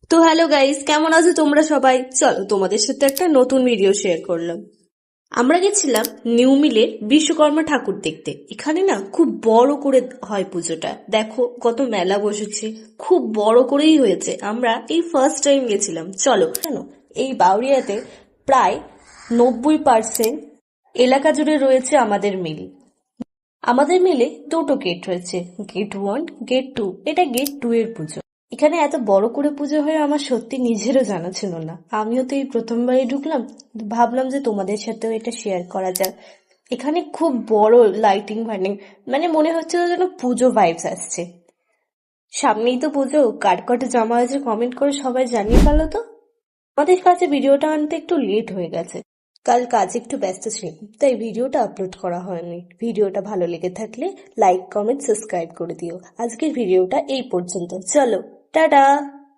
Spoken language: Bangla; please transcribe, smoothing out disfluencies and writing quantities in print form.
তো হ্যালো গাইস, কেমন আছো তোমরা সবাই? চলো তোমাদের সাথে একটা নতুন ভিডিও শেয়ার করলাম। আমরা গেছিলাম নিউ মিলের বিশ্বকর্মা ঠাকুর দেখতে। এখানে না খুব বড় করে হয় পুজোটা। দেখো কত মেলা বসেছে, খুব বড় করেই হয়েছে। আমরা এই ফার্স্ট টাইম গেছিলাম। চলো জানো, এই বাউরিয়াতে প্রায় 90% এলাকা জুড়ে রয়েছে আমাদের মিল। আমাদের মিলে দুটো গেট রয়েছে, গেট 1, গেট 2। এটা গেট 2 এর পুজো। এখানে এত বড় করে পুজো হয় আমার সত্যি নিজেরও জানা ছিল না। আমিও তো এই প্রথমবারই ঢুকলাম, ভাবলাম যে তোমাদের সাথেও এটা শেয়ার করা যাক। এখানে খুব বড় লাইটিং ফাইটিং, মানে মনে হচ্ছিল যেন পুজো ভাইবস আসছে। সামনেই তো পুজো, কার কটা জামা আছে কমেন্ট করে সবাই জানিয়ে পারলো তো। আমাদের কাছে ভিডিওটা আনতে একটু লেট হয়ে গেছে, কাল কাজে একটু ব্যস্ত ছিলাম, তাই ভিডিওটা আপলোড করা হয়নি। ভিডিওটা ভালো লেগে থাকলে লাইক, কমেন্ট, সাবস্ক্রাইব করে দিও। আজকের ভিডিওটা এই পর্যন্ত। চলো টাটা।